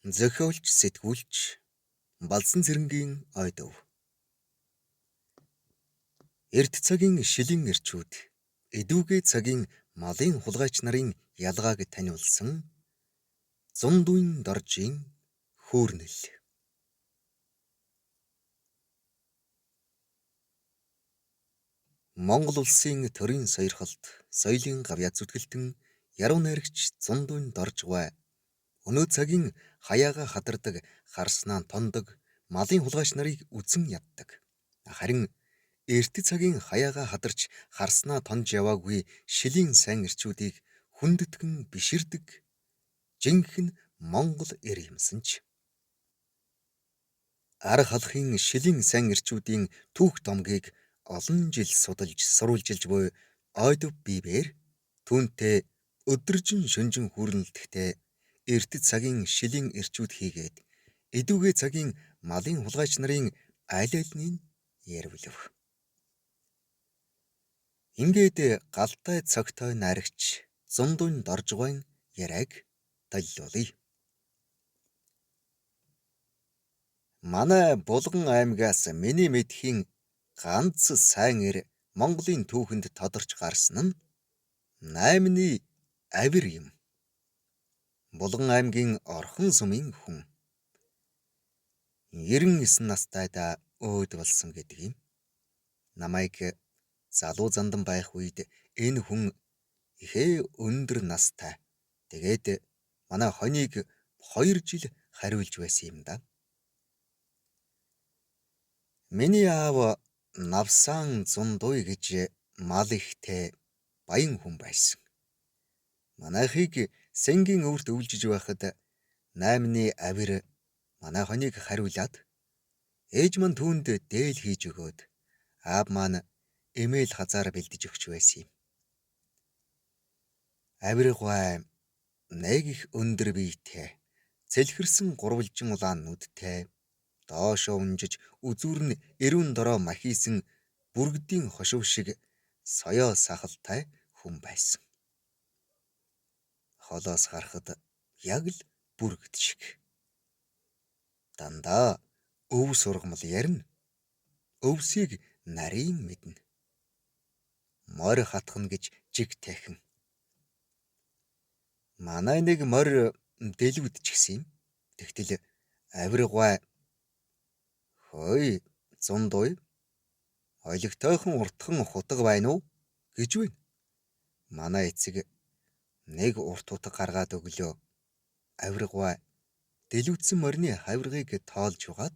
Зохиолч, сэтгүүлч, Балсан цэрэнгийн ойдов. Эрт цагийн шилийн эрчүүд эдүүгээ цагийн малын хулгайч нарын ялгааг таниулсан зундуйн доржийн хөөрнөл. Монгол улсын төрийн сойрхолд соёлын гавьяа зүтгэлтэн яруу найрагч зундуйн доржгой өнөө цагийн хаяага хадардаг харснаа тондог малын хулгайч нарыг үзэн яддаг. Харин эрт цагийн хаяага хадарч харснаа тонж яваагүй шилийн сайн эрчүүдийг хүндэтгэн биширдэг жинхэнэ Монгол эр юмсанч. Ар халахын шилийн сайн эрчүүдийн түүх домгийг олон жил судалж сурвалжилж буй ойдов бибээр түүнтэй өдөржин шөнжин хүүрнэлтэхтэй эрт цагийн шилийн эрчүүд хийгээд эдүүгээ цагийн малын хулгайч нарын аль альнийг ярвлав. Ингээд галтай цогтой найрагч зундуйн доржгойн яриаг толлуулъя. Манай Булган аймгаас миний мэдхийн ганц сайн эр Монголын түүхэнд тодорч гарсан нь 8-ны авир юм. Булган аймгийн Орхон сумын хүн. 99 настайдаа өөд болсон гэдэг юм. Намайг залуу зандан байх үед энэ хүн ихээ өндөр настай. Тэгээд манай хоныг 2 жил хариулж байсан юм да. Миний аав Навсан Зундуй гэж мал ихтэй баян хүн байсан. Манайхыг сэнгийн өвөрт өвлжиж байхад 8-ны авир манай хоныг хариулаад ээж маань түүнд дээл хийж өгөөд аав маань эмээл хазаар бэлдэж өгч байсан юм. Авир гуай нэг их өндөр биетэй, цэлхэрсэн гурвалжин улаан нүдтэй, доошоо унжиж үзүүр нь эрүүн дороо махийсэн бүргэдийн хошив шиг соёо сахалтай хүн байсан. Холоос харахад яг л бүргэд шиг. Дандаа өв сургамал ярина. Өвсийг нарийн мэднэ. Морь хатхна гэж жиг тайхан. Манай нэг морь дэлвэд ч гэсэн юм. Тэгтэл авир гуай хөөе Зундуй олигтойхон уртхан хутаг байна уу гэж байна. Манай эцэг нэг урт хутаг гаргаад өглөө. Авир гуай дэлвэдсэн морины хавиргыг тоолж угаад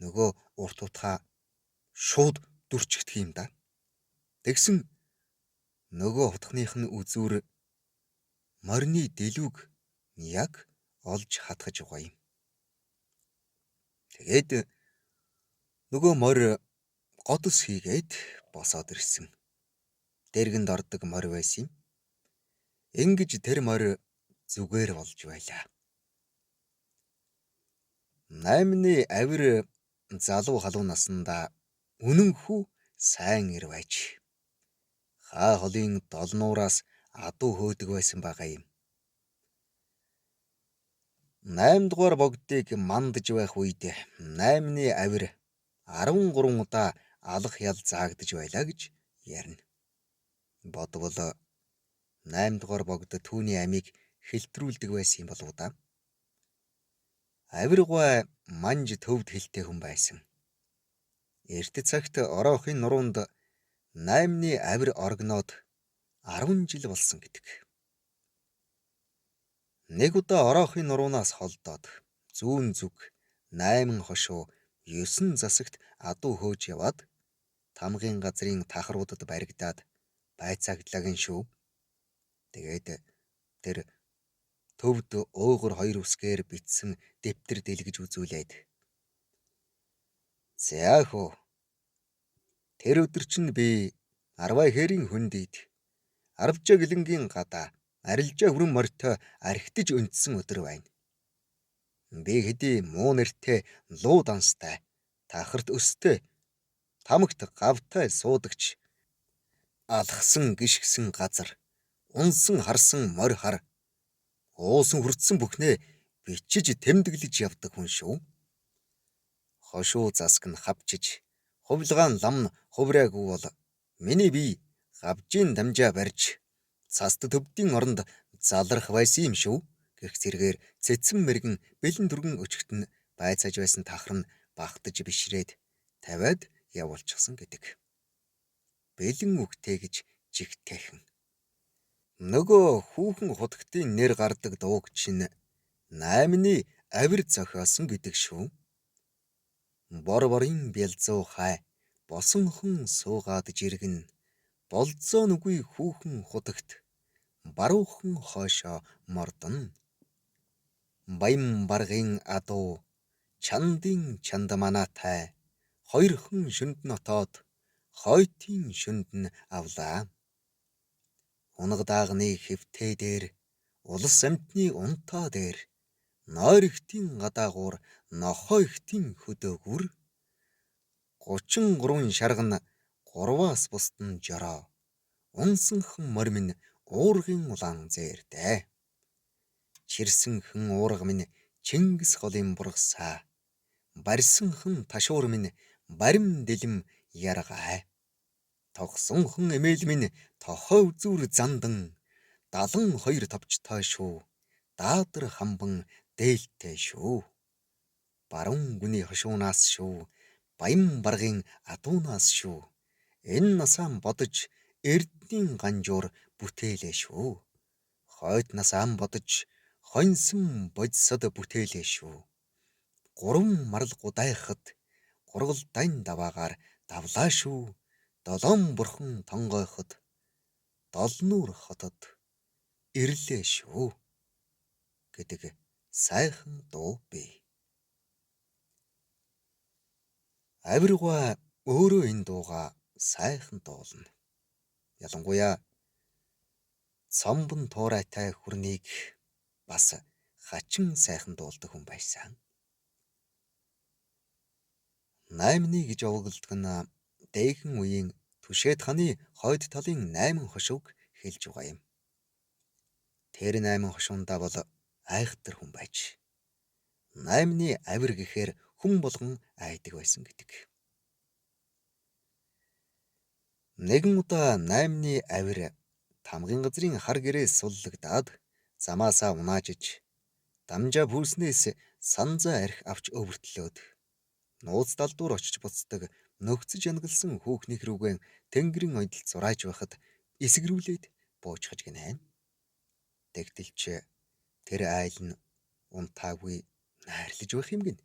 нөгөө урт хутгаа шууд дүрчихдэг юм да. Тэгсэн нөгөө хутгных нь үзүүр морины дэлүүг яг олж хатгаж байгаа юм. Тэгээд нөгөө морь годос хийгээд босоод ирсэн. Дэргэнд ордог морь байсан юм. Ингэж тэр морь зүгээр болж байлаа. 8-ны авир залуу халуун наснда үнэнхүү сайн эр байж хаа холын долнуураас адуу хөөдөг байсан байгаа юм. 8 дугаар богдыг мандж байх үед 8-ны авир 13 удаа алах ял заагдж байлаа гэж ярина. Бодвол 8 дугаар богд түүний амийг хэлтрүүлдэг байсан юм болов уу да? Авир гуай манж төвд хэлтэй хүн байсан. Эрт цагт ороохын нуруунд 8-ны авир оргноод 10 жил болсон гэдэг. Нэг удаа ороохын нуруунаас холдоод зүүн зүг 8 хошуу 9 засагт адуу хөөж яваад тамгын газрын тахруудад баригдаад байцаагдлаагийн шүү. Тэгээд тэр төвд уугар 2 үсгээр битсэн дэвтэр дэлгэж үзүүлээд "За хөө. Тэр өдөр чинь би Арвай хэрийн хүндийд Арвжаа гэлэнгийн гадаа арилжаа хүрэн морьтой архитэж өнцсөн өдөр байна. Би хэдий муу нэртэй луу данстай, тахарт өстэй, тамагт гавтай суудагч алхсан гიშгсэн газар, унсан харсан морь хар, уусан хүртсэн бүхнээ бичиж тэмдэглэж явдаг хүн шүү. Хошуу засаг нь хавчиж, хувилгаан лам нь хувраагүй бол миний бие гавжийн дамжаа барьж цаст төвдийн оронд залрах байсан юм шүү гэх зэргээр цэцэн мэргэн бэлэн дүргэн өчгт нь байцааж байсан тахар нь багтаж бишрээд тавиад явуулчихсан гэдэг. Бэлэн үгтэй гэж жигтэйхэн. Нөгөө хүүхэн худагтын нэр гардаг дууг чинь наймны авир зохиосон гэдэг шүү. Бор борын бялзуу хай босонхон суугаад жиргэн болзоо нүгүй хүүхэн худагт баруухан хоошоо мордон. Баян баргын адуу чандын чанд манаатай хоёрхан шүнд нотоод хойтын шүнд нь авлаа. Унаг даагны хэвтээ дээр улс амтны унтаа дээр нойрхтын гадаагуур нохойхтын хөдөөгүр 33 шарган гурваас бусдын жороо унсанхан мормин уургын улаан зээрдээ. Чирсэнхэн уурга минь Чингис голын бургасаа барьсанхан ташуур минь барим дэлэм яргай. Тогсонхон эмээл минь тохой үзүр зандан 72 товчтой шүү. Даадар хамбан дээлтэй шүү. Баруун гүний хошуунаас шүү. Баян баргын адуунаас шүү. Энэ насаан бодож эрдний ганжуур бүтээлээ шүү. Хойд насаан бодож хоньсон бодисод бүтээлээ шүү. Гурван марл гудайхад гургалдайн даваагаар давлаа шүү. Долоон бурхан тонгойход долнуур хотод ирлээ шүү гэдэг сайхан дуу бий. Авиргаа өөрөө энэ дууга сайхан дуулна. Ялангуяа цомбон туурайтай хүрнийг бас хачин сайхан дуулдаг хүн байсан. Наймны гэж овоглдог нь дээхэн үеийн Түшээд ханы хойд талын 8 хошууг хэлж байгаа юм. Тэр 8 хошуундаа бол айхтар хүн байж. Наймны авир гэхээр хүн болгон айдаг байсан гэдэг. Нэгэн удаа наймны авир тамгын газрын хар гэрээс суллагдаад замаасаа унаажиж дамжаа пүүснээс санзаа арх авч өвөртлөөд нууц далдуур очиж буцдаг нөхцөж янгалсан хүүхнийх рүүгэн тэнгэрийн ойдолд зурааж байхад эсгэрүүлээд буучхаж гинэ. Тэгтэлч тэр айл нь унтаагүй найрлаж байх юм гин.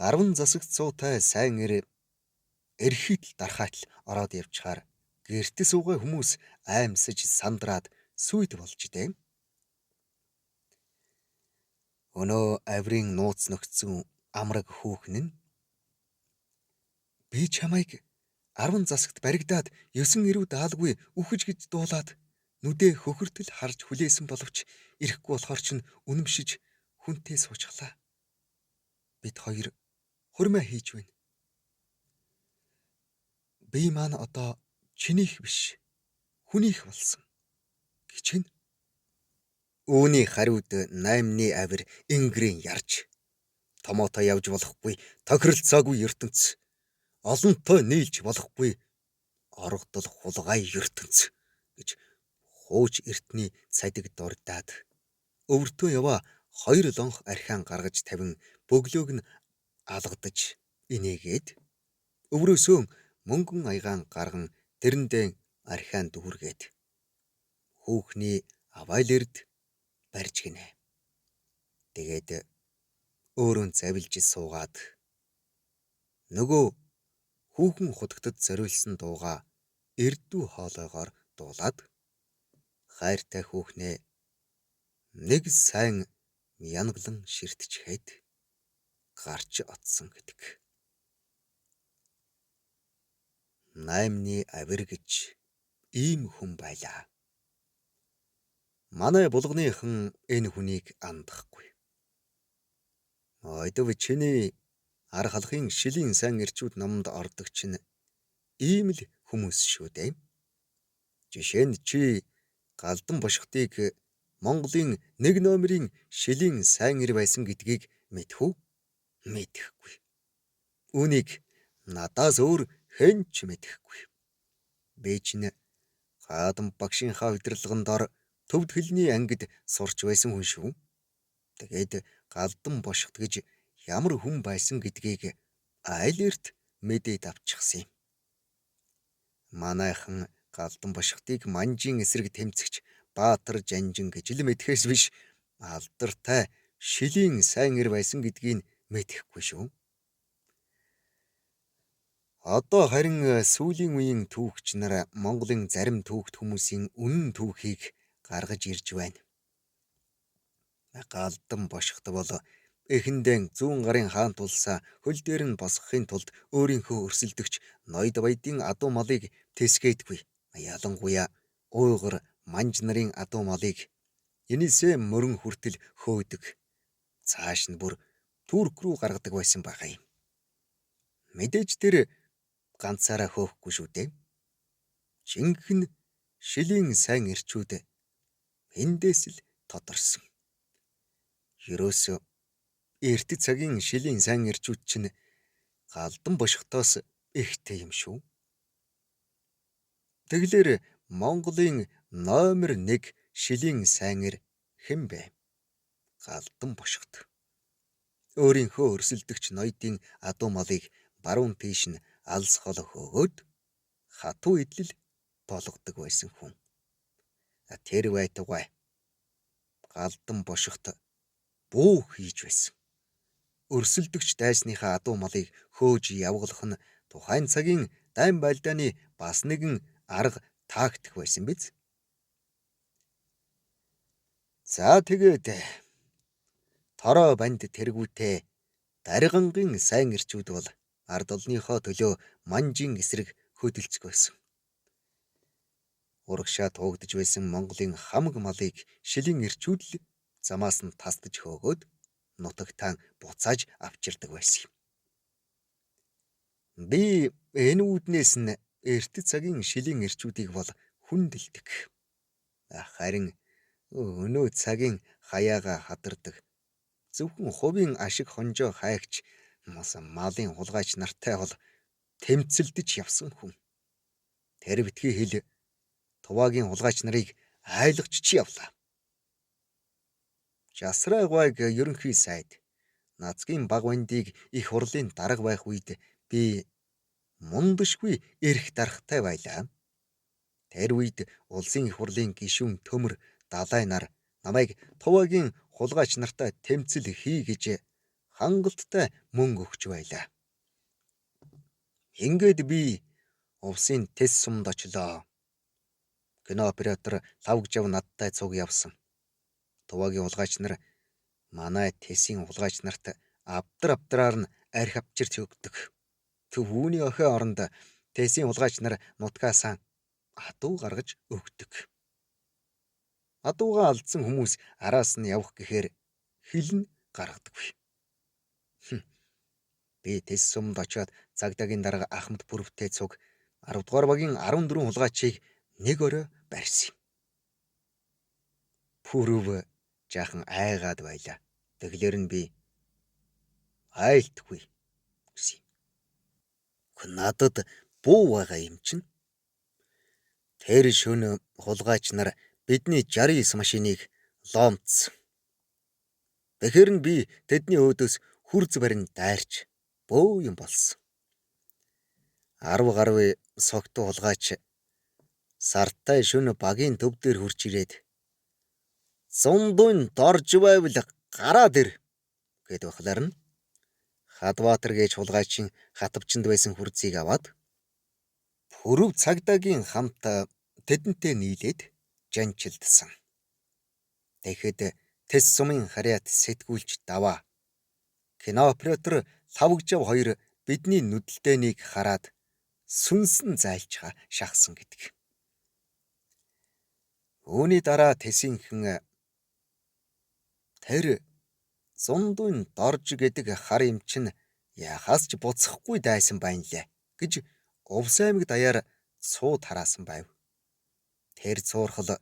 10 засагт суутай сайн эрхийт дархаатл ороод явчихаар гэрте суугаа хүмүүс аимсаж сандраад сүйд болж дээ. Өнөө авирын нууц нөхцөн амраг хүүхэн нь би чамайг 10 засагт баригдаад 9 ирүү даалгүй үхэж гэж дуулаад нүдээ хөхөртөл харж хүлээсэн боловч ирэхгүй болохоор ч үнэмшиж хүнтэй суучглаа. Бид хоёр хурмаа хийж байна. Би маань одоо чинийх биш, хүнийх болсон. Гिचгэн. Үүний хариуд наймны авир ингрийн ярж томоотой явж болохгүй, тохиролцоогүй ертөнц. Олонтой нийлж болохгүй оргодол хулгай ертөнц гэж хууч эртний цадиг дурдаад өвөртөө яваа 2 лонх архиан гаргаж тавин бөглөөг нь алгадаж инээгээд өврөөсөө мөнгөн аягаан гарган тэрэндээ архиан дүүргээд хүүхний авайлэрд барьж гинэ. Тэгээд өөрөө завилж суугаад нөгөө хүүхэн худагтад зориулсан дууга эрдүү хоолойгоор дуулаад хайртай хүүхнээ нэг сайн янаглан ширтчихэд гарч отсон гэдэг. Наймны авир гэж ийм хүн байлаа. Манай булганыхан энэ хүнийг андахгүй. Ойдов чиний ар халахын шилийн сан ирчүүд номонд ордог чинь ийм л хүмүүс шүү дээ. Жишээ нь чи галдан бошготыг Монголын нэг номерын шилийн сайн ир байсан гэдгийг мэдэх үү? Мэдэхгүй. Үүнийг надаас өөр хэн ч мэдэхгүй. Би чинь Хаадам багшийнхаа удирдлагын дор төвд хэлний ангид сурч байсан хүн шүү. Тэгээд Галдан бошгот гэж ямар хүн байсан гэдгийг айл эрт мэдээд авчихсан юм. Манайхан Галдан бошготыг манжийн эсрэг тэмцэгч Баатар Жанжин гэж л мэдхээс биш алдартай шилийн сайн ир байсан гэдгийг мэдэхгүй шүү. Одоо харин сүүлийн үеийн түүхч нар Монголын зарим түүхт хүмүүсийн үнэн түүхийг гаргаж ирж байна. Галдан бошгот бол эхэндээ 100 гарын хаан тулсаа хөл дээр нь босгохын тулд өөрийнхөө өрсөлдөгч ноёд баядын адуу малыг тэсгээдгүй. Ялангуяа уйгар манж нарын адуу малыг энэсээ мөрөн хүртэл хөөдөг. Цааш нь бүр Турк руу гаргадаг байсан байгаа юм. Мэдээж тэр ганцаараа хөөхгүй шүү дээ. Жинхэнэ шилийн сайн ирчүүд эндээс л тодорсон. Ерөөсөө эрт цагийн шилийн сайн ирчүүд чинь Галдан бошготоос ихтэй юм шүү. Тэгэлэр Монголын номер 1 шилийн сайн ир хэн бэ? Галдан бошгот. Өөрийнхөө өрсөлдөгч ноёдын адуу малыг баруун тийш нь алс хол хөөгөөд хатуу идэл болгодог байсан хүн. Тэр байтугай Галдан бошгот бүү хийж байсан. Өрсөлдөгч дайсныхаа адуу малыг хөөж явгалах нь тухайн цагийн дайн байлдааны бас нэгэн арга тактик байсан биз? За тэгээд тороо банд тэргүүтээ даргангийн сайн ирчүүд бол ард олныхоо төлөө манжийн эсрэг хөдөлцөх байсан. Урагшаа туугдж байсан Монголын хамаг малыг шилийн ирчүүд л замаас нь тасдаж хөөгөөд нутагтаа буцааж авчирдаг байсан юм. Би энэ үүднээс нь эрт цагийн шилийн ирчүүдийг бол хүндэлдэг. Харин өнөө цагийн хаяага хадардаг зөвхөн хувийн ашиг хонжоо хайгч малын хулгайч нартай бол тэмцэлдэж явсан хүн. Тэр битгий хэл Туваагийн хулгайч нарыг айлгч чи явлаа. Жасраа гуайг ерөнхий сайд Нацгийн баг бандыг их хурлын дарга байх үед би мундашгүй эрх дарахтай байлаа. Тэр үед улсын их хурлын гишүүн Төмөр Далай нар намайг Туваагийн хулгайч нартай тэмцэл хий гэж хангалттай мөнгө өгч байлаа. Ингээд би увсын тэс сумд очлоо. Кино оператор Лавгжав надтай цуг явсан. Туваагийн хулгайч нар манай тэсийн хулгайч нарт авдраар нь арх авчирч өгдөг. Түүний охин оронд тэсийн хулгайч нар нутгаасаа адуу гаргаж өгдөг. Адуугаа алдсан хүмүүс араас нь явах гэхээр хилэн гаргадаггүй. Би тэс сумд очиод цагдаагийн дарга Ахмад Пүрвтэй цуг 10 дугаар багийн 14 хулгайчийг нэг орой барьсан. Пүрв жаахан айгаад байлаа. Тэглэр нь би айлтгүй гэсэн. Надад буу байгаа юм чинь. Тэр шөнө хулгайч нар бидний 69 машиныг ломцсон. Тэгэхээр нь би тэдний өөдөөс хүрз барин дайрч бөө юм болсон. 10 гаруй согтуу хулгайч сартай шөнө багийн төв дээр хурж ирээд зундын дорж байвал гараад ир гэд бахлаар нь Хадбаатар гэж хулгайчин хатвчанд байсан хүрзийг аваад Пүрв цагдаагийн хамт тэдэнтэй нийлээд жанчилдсан. Тэгэхэд тэс сумын харьяат сэтгүүлч даваа кино оператор Лавгжав хоёр бидний нүдэлтэйнийг хараад сүнсэн зайлж шахсан гэдэг. Үүний дараа тэсийнхэн тэр зундын дорж гэдэг хар юм чинь яхаас ч буцахгүй дайсан байна лээ гэж Увс аймаг даяар цууд хараасан байв. Тэр цуурхал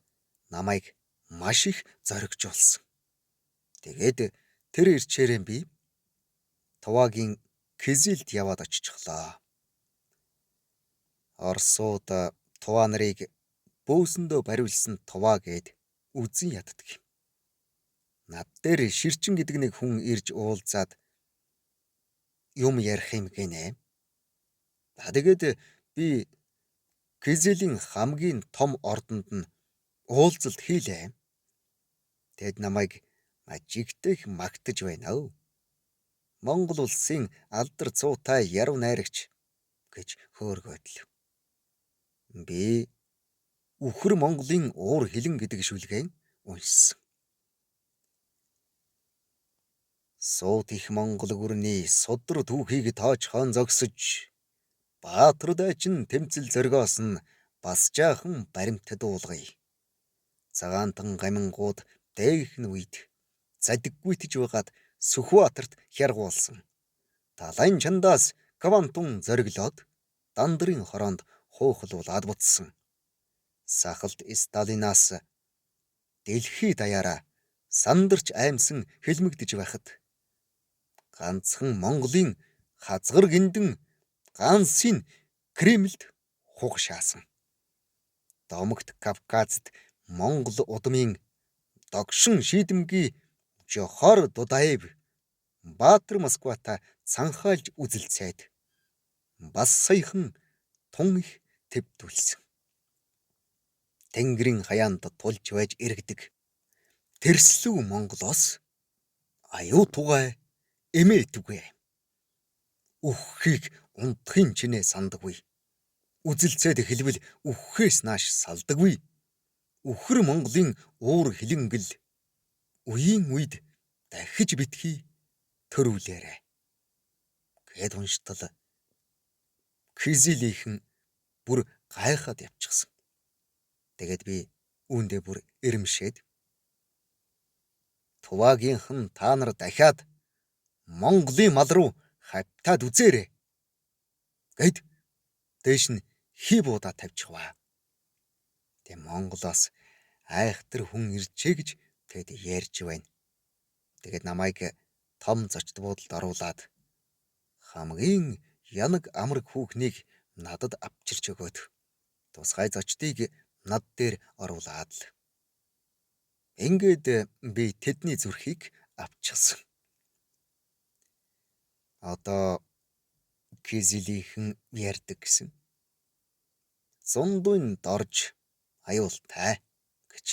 намайг маш их зоригжуулсан. Тэгээд тэр ирчээрэн би Туваагийн Кизилд яваад очичихлоо. Оросууд Туваа нарыг бөөсөндөө бариулсан Туваа гээд үзэн яддаг юм. Над дээр Ширчин гэдэг нэг хүн ирж уулзаад юм ярих юм гинэ. Тэгээд би Кизилийн хамгийн том ордонд нь уулзалт хийлээ. Тэд намайг ажигтэх магтаж байна уу? Монгол улсын алдар цуутай яруу найрагч гэж хөөргөөдөл. Би Үхэр Монголын уур хилэн гэдэг шүлгээн уншсан. Сууд их Монгол гүрний судар түүхийг тоочхон зогсож Баатар дайчин тэмцэл зоргоос нь бас жаахан баримтад уулгая. Цагаантан гамингууд дээгхэн үед задиггүйтж байгаад Сүхбаатарт хяргуулсан. Талайн чандаас Квантун зориглоод Дандрын хороонд хуухлуулаад буцсан. Сахалт Сталинаас дэлхий даяараа сандарч аймсан хэлмэгдэж байхад ганцхан Монголын хазгар гиндэн ганцын Кремльд хугшаасан. Домогт Кавказд Монгол удмын догшин шийдэмгий Жохор Дудаев Баатар Москвата цанхаалж үзэлцээд бас саяхан тун их төвдүүлсэн. Тэнгэрийн хаяанд тулж байж иргэдэг тэрслүү Монголоос аюу тугай эмээдгүй. Үххийг унтахын чинээ сандаггүй. Үзэлцээд хэлбэл үххээс нааш салдаггүй. Үхэр Монголын уур хилэнгэл үеийн үед дахиж битгий төрүүлээрэ. Гэд унштал Кизилийнхэн бүр гайхаад явчихсан. Тэгээд би үүндээ бүр эрэмшээд Туваагийнхан та нар дахиад Монголын мал руу хавтаад үзээрэй гэд дээш нь хий буудаа тавьчихваа. Тэг Монголоос айхтар хүн иржээ гэж тэгэд ярьж байна. Тэгээд намайг том зочд буудалд оруулаад хамгийн янаг амраг хүүхнийг надад авчирч өгөөд тусгай зочдыг над дээр оруулаад л. Ингээд би тэдний зүрхийг авчихсан. Одоо Кизилийнхэн ярьдаг гэсэн. Зундуйн дорж аюултай гэж.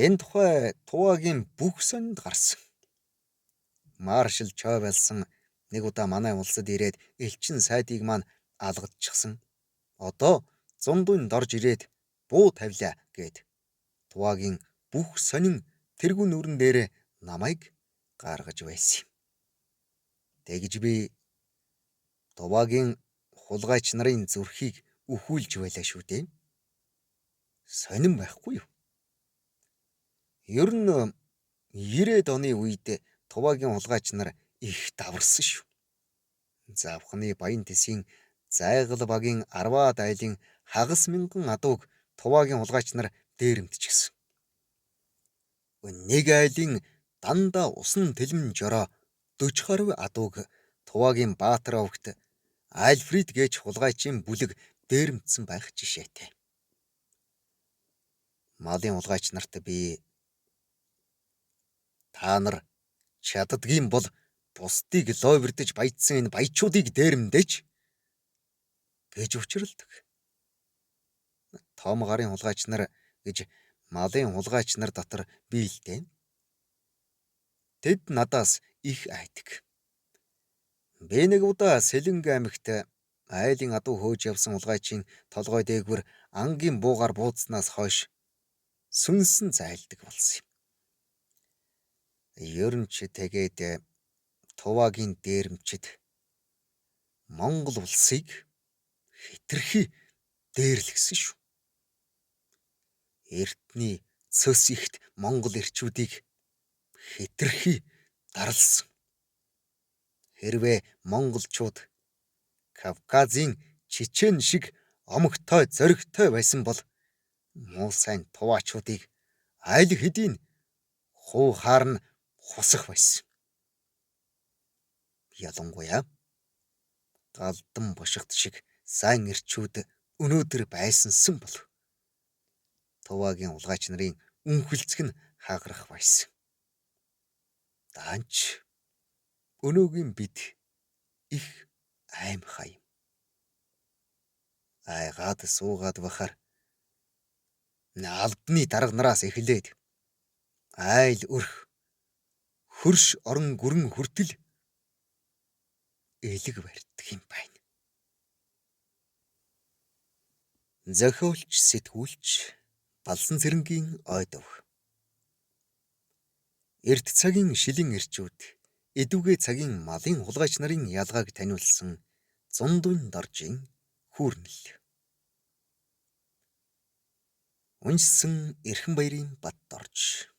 Энэ тухай Туваагийн бүх сонинд гарсан. Маршал Чойвелсон нэг удаа манай улсад ирээд элчин сайдыг маань алгадчихсан. Одоо зундуйн дорж ирээд буу тавилаа гэд Туваагийн бүх сонин тэргүй нүрэн дээр намайг гаргаж байсан. Тэгж би Туваагийн хулгайч нарын зүрхийг өхүүлж байлаа шүү дээ. Сонин байхгүй юу? Ер нь 90-ад оны үед Туваагийн хулгайч нар их даварсан шүү. Завхны Баян Тэсийн Зайгал багийн 10-аад айлын хагас мянган адууг Туваагийн хулгайч нар дээрэмдчихсэн. Нэг айлын дандаа усан тэлмэн жороо 40 гаруй адууг Туваагийн Баатар овогт Альфред гэж хулгайчийн бүлэг дээрэмдсэн байх жишээтэй. Малын хулгайч нарт би та нар чаддгийн бол бусдыг лойвэрдэж баяжсан энэ баячуудыг дээрэмдэж гэж учирладаг. Том гарын хулгайч нар гэж малын хулгайч нар дотор би л дээ. Тэд надаас их айдаг. Би нэг удаа Сэлэнг аймагт айлын адуу хөөж явсан хулгайчийн толгой дээгүүр ангийн буугаар буудснаас хойш сүнсэн зайлдаг болсон юм. Ер нь ч тэгээд Туваагийн дээрэмчид Монгол улсыг хэтэрхий дээрлэгсэн шүү. Эртний цөс ихт Монгол эрчүүдийг хэтэрхий дарлсан. Хэрвээ монголчууд Кавказын Чечен шиг омогтой зоригтой байсан бол Муу сайн туваачуудыг аль хэдийн хуу хаарн хусах байсан. Ялангуяа галдан бошигт шиг сайн эрчүүд өнөөдөр байсансан бол Туваагийн улгайч нарын үнхэлцэх нь хагарах байсан. Даанч өнөөгийн бид их аймхай. Айгаад суугаад бахаар албаны дарга нараас эхлээд айл өрх хөрш орон гүрэн хүртэл элэг барьдаг юм байна. Зохиолч сэтгүүлч Балсан цэрэнгийн ойдов. Эрт цагийн шилэн эрчүүд эдүгэ цагийн малын хулгайч нарын ялгааг таниулсан Зундуун доржийн хүүрнэл. Уншсан Эрхэн баярын Бат дорж.